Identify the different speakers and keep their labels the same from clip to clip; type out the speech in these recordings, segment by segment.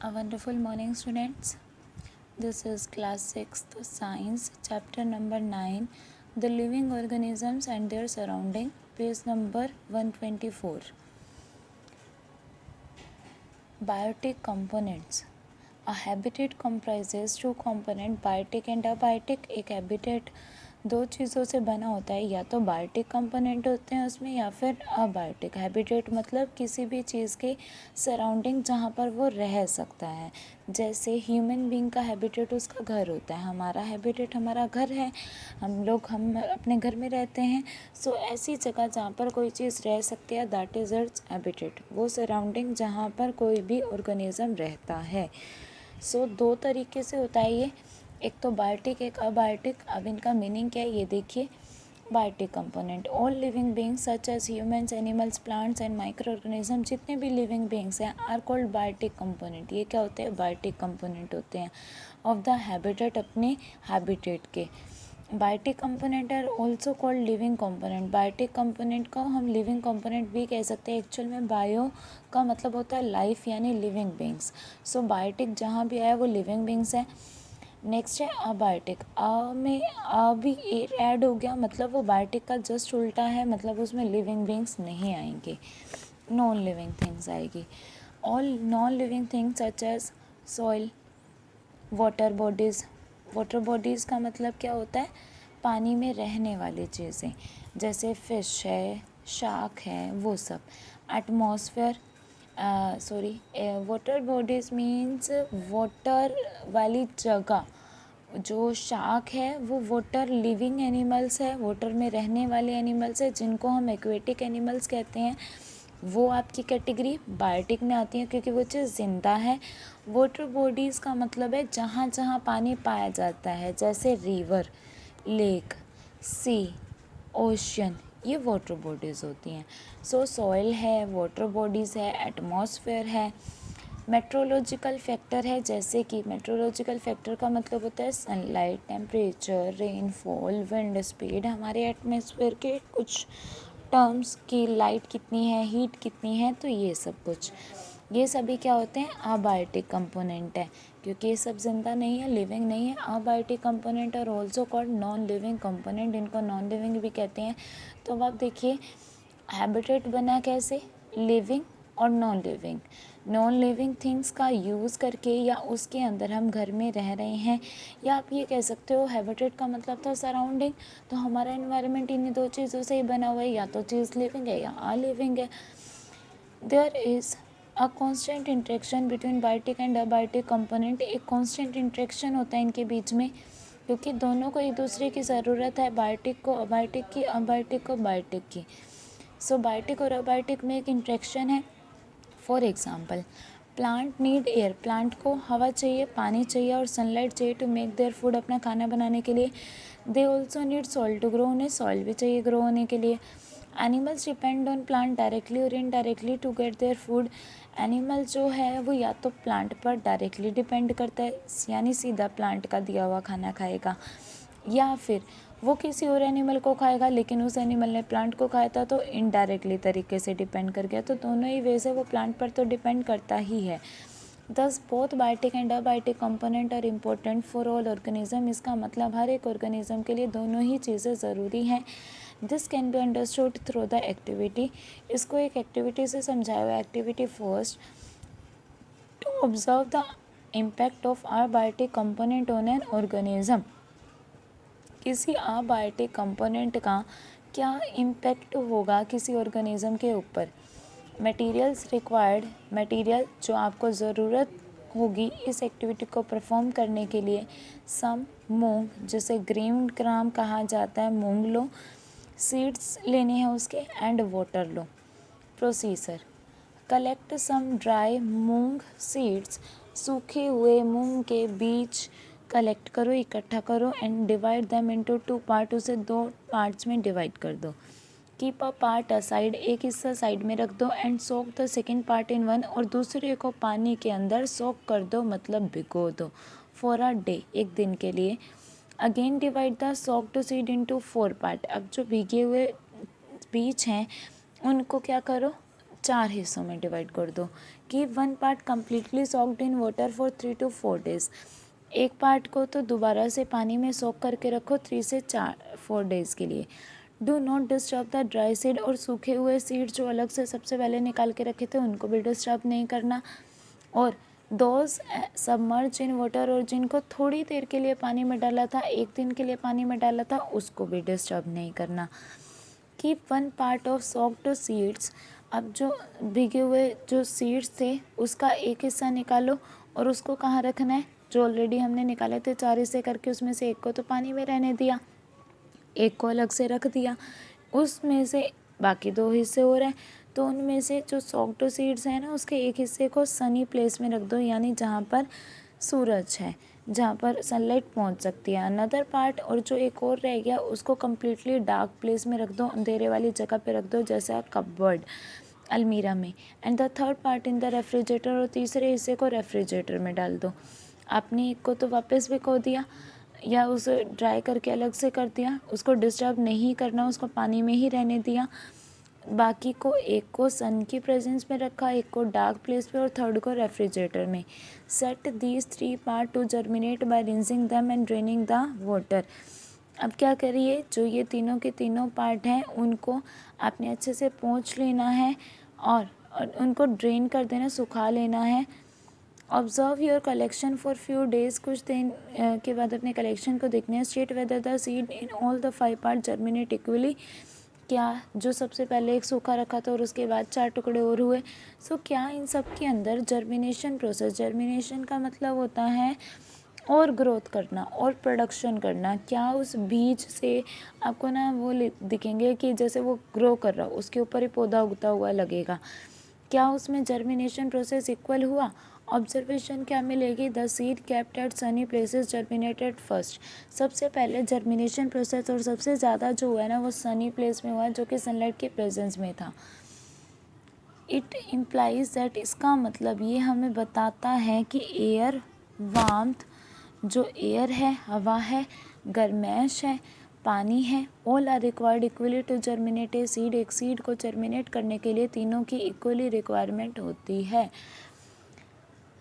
Speaker 1: A wonderful morning, students. This is class 6th science chapter number 9, the living organisms and their surrounding, page number 124. Biotic components. A habitat comprises two component, biotic and abiotic. एक habitat दो चीज़ों से बना होता है, या तो biotic component होते हैं उसमें या फिर अबायोटिक। हैबिटेट मतलब किसी भी चीज़ के सराउंडिंग जहाँ पर वो रह सकता है। जैसे ह्यूमन बीइंग का हैबिटेट उसका घर होता है, हमारा हैबिटेट हमारा घर है, हम अपने घर में रहते हैं। सो ऐसी जगह जहाँ पर कोई चीज़ रह सकती है, दैट इज़ इट्स हैबिटेट। वो सराउंडिंग जहाँ पर कोई भी ऑर्गेनिज्म रहता है। सो दो तरीके से होता है ये, एक तो बायोटिक एक अबायोटिक। अब इनका मीनिंग क्या है ये देखिए। Biotic component, all living beings such as humans, animals, plants and micro organism, जितने भी लिविंग बींग्स हैं आर कॉल्ड बायोटिक कंपोनेंट। ये क्या होते हैं? बायोटिक कंपोनेंट होते हैं ऑफ द हैबिटेट, अपने हैबिटेट के। Biotic component are also called living component. Biotic component को हम लिविंग कंपोनेंट भी कह सकते हैं। एक्चुअल में बायो का मतलब होता है लाइफ यानी लिविंग बींग्स। सो बायोटिक जहाँ भी आया वो लिविंग बींग्स है। नेक्स्ट है अबायोटिक। में भी ऐड हो गया, मतलब वो बायोटिक का जस्ट उल्टा है, मतलब उसमें लिविंग बींग्स नहीं आएंगे, नॉन लिविंग थिंग्स आएगी। All non living things such as soil, water bodies. Water bodies का मतलब क्या होता है? पानी में रहने वाली चीज़ें, जैसे फिश है, शार्क है, वो सब। Atmosphere, water bodies means water वाली जगह। जो शार्क है वो वाटर लिविंग एनिमल्स है, वाटर में रहने वाले एनिमल्स है, जिनको हम एक्वेटिक एनिमल्स कहते हैं। वो आपकी कैटेगरी बायोटिक में आती है क्योंकि वो चीज़ ज़िंदा है। वाटर बॉडीज़ का मतलब है जहाँ जहाँ पानी पाया जाता है, जैसे रिवर, लेक, सी, ओशन, ये वाटर बॉडीज़ होती हैं। सो सॉइल है, वाटर बॉडीज़ है, एटमॉस्फेयर है। मेट्रोलॉजिकल फैक्टर है, जैसे कि मेट्रोलॉजिकल फैक्टर का मतलब होता है sunlight, temperature, rainfall, wind speed, हमारे एटमॉस्फेयर के कुछ टर्म्स की लाइट कितनी है, हीट कितनी है, तो ये सब कुछ, ये सभी क्या होते हैं? अबायोटिक कंपोनेंट है, क्योंकि ये सब जिंदा नहीं है, लिविंग नहीं है। अबायोटिक कंपोनेंट और also called non living component, इनको नॉन लिविंग भी कहते हैं। तो अब आप देखिए हैबिटेट बना कैसे? लिविंग और non living. Non living things का यूज़ करके या उसके अंदर हम घर में रह रहे हैं, या आप ये कह सकते हो हैबिटेट का मतलब था सराउंडिंग। तो हमारा एनवायरनमेंट इन्हीं दो चीज़ों से ही बना हुआ है, या तो चीज़ लिविंग है या अलिविंग है। There is a constant interaction between biotic and abiotic component. एक कॉन्स्टेंट इंट्रैक्शन होता है इनके बीच में, क्योंकि दोनों को एक दूसरे की ज़रूरत है, बायोटिक को अबायोटिक की, अबायोटिक को बायोटिक की। सो बायोटिक और अबायोटिक में एक इंट्रैक्शन है। For example, plant need air, plant को हवा चाहिए, पानी चाहिए और सनलाइट चाहिए टू मेक देयर फूड, अपना खाना बनाने के लिए। They also need soil to grow, उन्हें सॉइल भी चाहिए ग्रो होने के लिए। Animals depend on plant directly और indirectly to get their food. Animal जो है वो या तो प्लांट पर डायरेक्टली डिपेंड करता है, यानी सीधा प्लांट का दिया हुआ खाना खाएगा, या फिर वो किसी और एनिमल को खाएगा, लेकिन उस एनिमल ने प्लांट को खाया था तो इनडायरेक्टली तरीके से डिपेंड कर गया। तो दोनों ही वे से वो प्लांट पर तो डिपेंड करता ही है। Thus both biotic and abiotic component are important for all organism. इसका मतलब हर एक ऑर्गेनिज्म के लिए दोनों ही चीज़ें ज़रूरी हैं। This can be understood through the activity. इसको एक एक्टिविटी से समझाया हुआ। Activity first, to observe the impact of abiotic component on an organism. किसी अबायोटिक कंपोनेंट का क्या इम्पैक्ट होगा किसी ऑर्गेनिज्म के ऊपर। मटेरियल्स रिक्वायर्ड, मटेरियल जो आपको ज़रूरत होगी इस एक्टिविटी को परफॉर्म करने के लिए। सम मूंग, जिसे ग्रीन ग्राम कहा जाता है, मूंग लो। सीड्स लेने हैं उसके, एंड वाटर लो। Procedure, collect some dry moong seeds, सूखे हुए मूंग के बीज कलेक्ट करो, इकट्ठा करो, and divide them into two part, उसे दो पार्ट्स में डिवाइड कर दो। कीप अ पार्ट असाइड, एक हिस्सा साइड में रख दो, and soak the second part in one, और दूसरे को पानी के अंदर सोक कर दो, मतलब भिगो दो, फॉर अ डे, एक दिन के लिए। Again divide the soaked seed into 4 part, अब जो भीगे हुए बीज हैं उनको क्या करो, 4 हिस्सों में डिवाइड कर दो। Keep 1 part completely socked in water for 3 to 4 days। एक पार्ट को तो दोबारा से पानी में सोक करके रखो 3 से 4 डेज़ के लिए। Do not disturb the dry seed, और सूखे हुए सीड जो अलग से सबसे पहले निकाल के रखे थे उनको भी डिस्टर्ब नहीं करना। और दोज सबमर्ज इन वाटर, और जिनको थोड़ी देर के लिए पानी में डाला था, 1 दिन के लिए पानी में डाला था, उसको भी डिस्टर्ब नहीं करना। Keep 1 part of socked seeds. अब जो भीगे हुए जो सीड्स थे उसका एक हिस्सा निकालो, और उसको कहाँ रखना है, जो ऑलरेडी हमने निकाले थे 4 हिस्से करके, उसमें से एक को तो पानी में रहने दिया, एक को अलग से रख दिया। उसमें से बाकी 2 हिस्से हो रहे हैं, तो उनमें से जो सॉक्ड सीड्स हैं ना, उसके एक हिस्से को सनी प्लेस में रख दो, यानी जहाँ पर सूरज है, जहाँ पर सनलाइट पहुँच सकती है। अनदर पार्ट, और जो एक और रह गया उसको कम्प्लीटली डार्क प्लेस में रख दो, अंधेरे वाली जगह पे रख दो, जैसा कपबोर्ड, अलमीरा में। And the third part in the refrigerator, और तीसरे हिस्से को रेफ्रिजरेटर में डाल दो। आपने एक को तो वापस भिगो दिया या उसे ड्राई करके अलग से कर दिया, उसको डिस्टर्ब नहीं करना, उसको पानी में ही रहने दिया। बाकी को एक को सन की प्रेजेंस में रखा, एक को डार्क प्लेस पे, और थर्ड को रेफ्रिजरेटर में। Set these 3 part to germinate by rinsing them and draining the water. अब क्या करिए, जो ये तीनों के तीनों पार्ट हैं उनको आपने अच्छे से पोंछ लेना है और उनको ड्रेन कर देना, सुखा लेना है। Observe your collection for few days, कुछ दिन के बाद अपने कलेक्शन को देखना है। State whether the seed in all the 5 part germinate equally. क्या जो सबसे पहले एक सूखा रखा था और उसके बाद 4 टुकड़े और हुए, सो क्या इन सब के अंदर जर्मिनेशन प्रोसेस, जर्मिनेशन का मतलब होता है और ग्रोथ करना और प्रोडक्शन करना, क्या उस बीज से आपको ना वो दिखेंगे कि जैसे वो ग्रो कर रहा हो, उसके ऊपर ही पौधा उगता हुआ लगेगा। क्या उसमें जर्मिनेशन प्रोसेस इक्वल हुआ। ऑब्जर्वेशन क्या मिलेगी, the seed kept at Sunny places germinated first. सबसे पहले जर्मिनेशन प्रोसेस और सबसे ज़्यादा जो हुआ है ना वो सनी प्लेस में हुआ, जो कि सनलाइट के प्रेजेंस में था। इट इम्प्लाइज दैट, इसका मतलब ये हमें बताता है कि एयर वार्मथ, जो एयर है, हवा है, गर्मैश है, पानी है, all are required equally to germinate a seed. एक सीड को जर्मिनेट करने के लिए तीनों की इक्वली रिक्वायरमेंट होती है।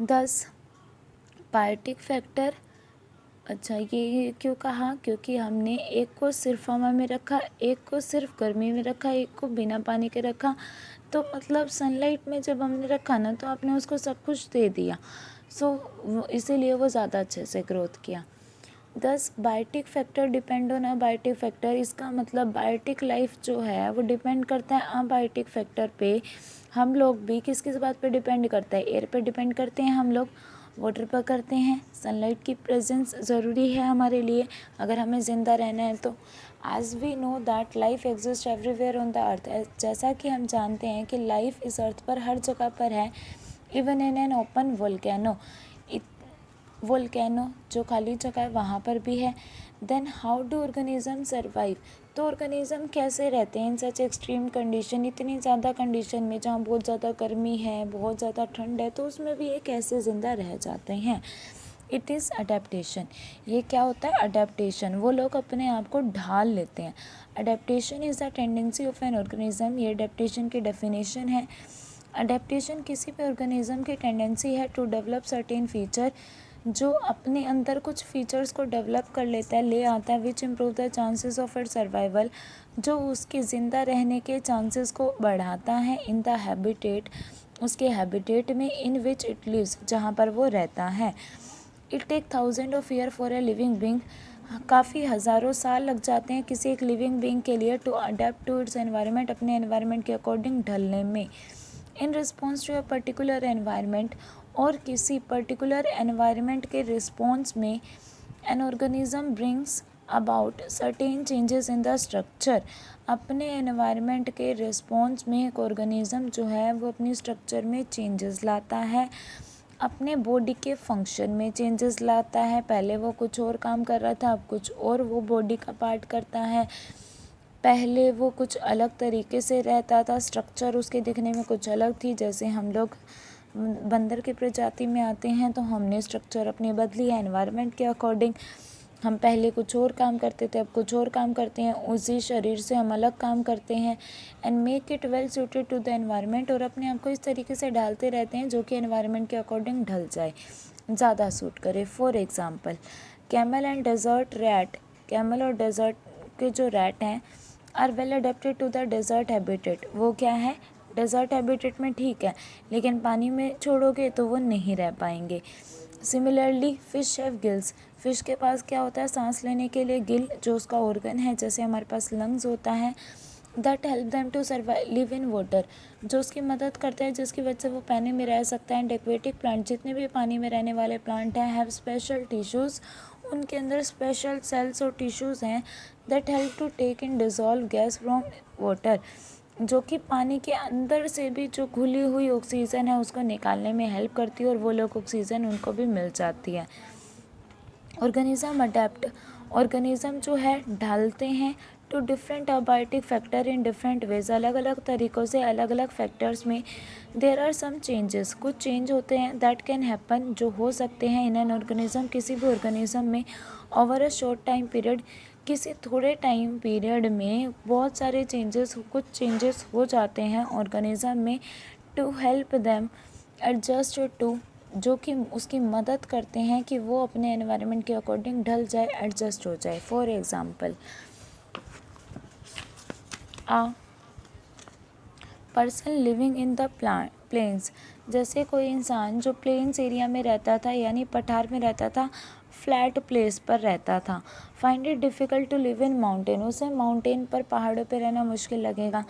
Speaker 1: 10 पार्टिक फैक्टर। अच्छा, ये क्यों कहा, क्योंकि हमने एक को सिर्फ हवा में रखा, एक को सिर्फ गर्मी में रखा, एक को बिना पानी के रखा, तो मतलब सनलाइट में जब हमने रखा ना तो आपने उसको सब कुछ दे दिया, सो इसीलिए वो ज़्यादा अच्छे से ग्रोथ किया। 10 biotic factor depend on abiotic factor. इसका मतलब बायोटिक लाइफ जो है वो डिपेंड करता है अबायोटिक फैक्टर पे। हम लोग भी किस किस बात पे डिपेंड करता है, एयर पे डिपेंड करते हैं हम लोग, वाटर पर करते हैं, सनलाइट की प्रेजेंस ज़रूरी है हमारे लिए अगर हमें ज़िंदा रहना है तो। As we know that life exist everywhere on the earth, जैसा कि हम जानते हैं कि लाइफ इस अर्थ पर हर जगह पर है, even in an open volcano, volcano जो खाली जगह है वहाँ पर भी है। Then how do organism survive, तो ऑर्गेनिज्म कैसे रहते हैं इन सच एक्सट्रीम कंडीशन, इतनी ज़्यादा कंडीशन में जहाँ बहुत ज़्यादा गर्मी है, बहुत ज़्यादा ठंड है, तो उसमें भी ये कैसे ज़िंदा रह जाते हैं। It is adaptation. ये क्या होता है, अडेप्टेशन, वो लोग अपने आप को ढाल लेते हैं। Adaptation is the tendency of an organism, ये अडेप्टेशन की डेफिनेशन है। अडेप्टेशन किसी भी ऑर्गेनिज्म की टेंडेंसी है टू डेवलप सर्टेन फीचर, जो अपने अंदर कुछ फीचर्स को डेवलप कर लेता है, ले आता है, which improve the chances of it survival, जो उसके ज़िंदा रहने के चांसेस को बढ़ाता है, इन द हैबिटेट, उसके हैबिटेट में, इन विच इट लिव्स, जहाँ पर वो रहता है। It take 1000 of year for a living being, काफ़ी हज़ारों साल लग जाते हैं किसी एक लिविंग बींग के लिए to adapt to its environment, अपने एनवायरनमेंट के अकॉर्डिंग ढलने में। In response to a particular environment, और किसी पर्टिकुलर एनवायरनमेंट के रिस्पॉन्स में an organism brings about certain changes in the structure, अपने एनवायरनमेंट के रिस्पॉन्स में एक ऑर्गेनिज्म जो है वो अपनी स्ट्रक्चर में चेंजेस लाता है, अपने बॉडी के फंक्शन में चेंजेस लाता है। पहले वो कुछ और काम कर रहा था, अब कुछ और वो बॉडी का पार्ट करता है। पहले वो कुछ अलग तरीके से रहता था, स्ट्रक्चर उसके दिखने में कुछ अलग थी, जैसे हम लोग बंदर की प्रजाति में आते हैं तो हमने स्ट्रक्चर अपनी बदली है एनवायरनमेंट के अकॉर्डिंग। हम पहले कुछ और काम करते थे, अब कुछ और काम करते हैं, उसी शरीर से हम अलग काम करते हैं। And make it well suited to the environment, और अपने आप को इस तरीके से डालते रहते हैं जो कि एनवायरनमेंट के अकॉर्डिंग ढल जाए, ज़्यादा सूट करे। For example, camel and desert rat, camel और डेजर्ट के जो रैट हैं are well adapted to the desert habitat, वो क्या है, डेजर्ट हैबिटेट में ठीक है, लेकिन पानी में छोड़ोगे तो वो नहीं रह पाएंगे। Similarly fish have gills, fish के पास क्या होता है, सांस लेने के लिए गिल, जो उसका ऑर्गन है, जैसे हमारे पास लंग्स होता है, that help them to survive live in water, जो उसकी मदद करता है, जिसकी वजह से वो पानी में रह सकता है। एंड एक्वेटिक प्लांट, जितने भी पानी में रहने वाले प्लांट हैं, हैव स्पेशल टिश्यूज़, उनके अंदर स्पेशल सेल्स और टिश्यूज़ हैं, that help to take in dissolve gas from water, जो कि पानी के अंदर से भी जो घुली हुई ऑक्सीजन है उसको निकालने में हेल्प करती है, और वो लोग ऑक्सीजन उनको भी मिल जाती है। ऑर्गेनिज्म अडेप्ट, ऑर्गेनिज्म जो है ढालते हैं to different abiotic factor in different ways, अलग अलग तरीक़ों से अलग अलग फैक्टर्स में। देयर आर सम चेंजेस, कुछ चेंज होते हैं, दैट कैन हैपन, जो हो सकते हैं इन एन ऑर्गेनिज्म, किसी भी ऑर्गेनिज्म में, over a short time period, किसी थोड़े टाइम पीरियड में बहुत सारे चेंजेस, कुछ चेंजेस हो जाते हैं ऑर्गेनिज्म में, to help them adjust to, जो कि उसकी मदद करते हैं कि वो अपने एनवायरनमेंट के अकॉर्डिंग ढल जाए, एडजस्ट हो जाए। For example, a person living in the plains, जैसे कोई इंसान जो प्लेन्स एरिया में रहता था, यानी पठार में रहता था, फ्लैट प्लेस पर रहता था, find it difficult to live in mountain, उसे माउंटेन पर, पहाड़ों पर रहना मुश्किल लगेगा।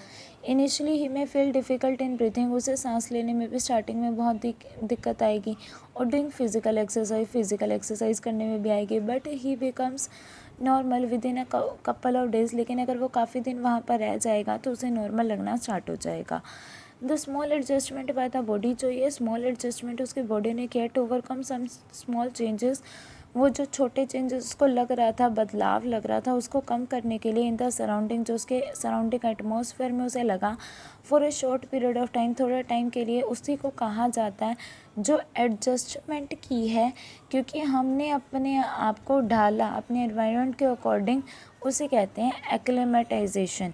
Speaker 1: इनिशियली ही में फील डिफ़िकल्ट इन ब्रीथिंग, उसे सांस लेने में भी स्टार्टिंग में बहुत दिक्कत आएगी, और डूइंग फिज़िकल एक्सरसाइज करने में भी आएगी, but he becomes normal with in a couple of days, लेकिन अगर वो काफ़ी दिन वहाँ पर रह जाएगा तो उसे नॉर्मल लगना स्टार्ट हो जाएगा। The small adjustment by the body, जो ये स्मॉल एडजस्टमेंट उसकी बॉडी ने किया to overcome some small changes, वो जो छोटे चेंजेस उसको लग रहा था, बदलाव लग रहा था, उसको कम करने के लिए इन द सराउंडिंग, जो उसके सराउंडिंग एटमॉस्फेयर में उसे लगा, for a short period of time, थोड़ा टाइम के लिए, उसी को कहा जाता है जो एडजस्टमेंट की है, क्योंकि हमने अपने आप को ढाला अपने एनवायरनमेंट के अकॉर्डिंग, उसे कहते हैं एक्लिमेटाइजेशन।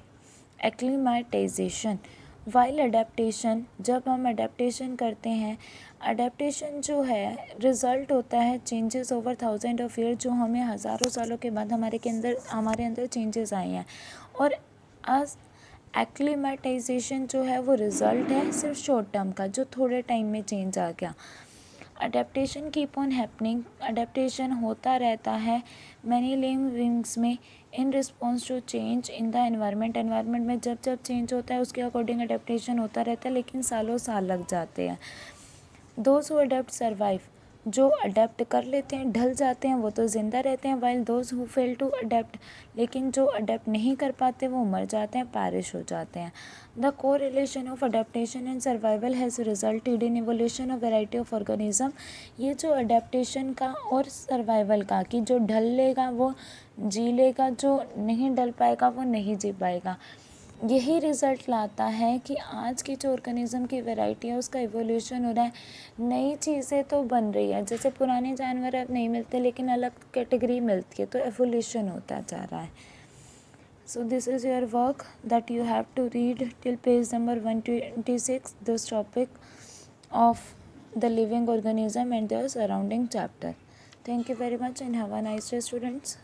Speaker 1: एक्लिमेटाइजेशन वाइल अडेप्टेशन, जब हम अडेप्टेशन करते हैं, अडेप्टेशन जो है रिज़ल्ट होता है changes over thousand of year, जो हमें हज़ारों सालों के बाद हमारे अंदर चेंजेस आए हैं, और आज एक्लिमेटाइजेशन जो है वो रिज़ल्ट है सिर्फ शॉर्ट टर्म का, जो थोड़े टाइम में चेंज आ गया। Adaptation keep on happening, adaptation होता रहता है मैनी लिविंग्स में, in response to change in the environment, environment में जब जब चेंज होता है उसके अकॉर्डिंग अडेप्टेशन होता रहता है, लेकिन सालों साल लग जाते हैं। दोज हु अडेप्ट सर्वाइव, जो अडेप्ट कर लेते हैं, ढल जाते हैं, वो तो ज़िंदा रहते हैं, while those who fail to adapt, लेकिन जो अडेप्ट नहीं कर पाते वो मर जाते हैं, पैरिश हो जाते हैं। द को relation of adaptation and survival has resulted in evolution of variety of organism, ये जो अडेप्टेशन का और सर्वाइवल का, कि जो ढल लेगा वो जी लेगा, जो नहीं ढल पाएगा वो नहीं जी पाएगा, यही रिज़ल्ट लाता है कि आज की जो ऑर्गेनिज्म की वैरायटी है उसका इवोल्यूशन हो रहा है, नई चीज़ें तो बन रही है, जैसे पुराने जानवर अब नहीं मिलते लेकिन अलग कैटेगरी मिलती है, तो एवोल्यूशन होता जा रहा है। So this is your work that you have to read till page number 126, this topic of the living organism and their surrounding chapter. Thank you very much and have a nice day, students.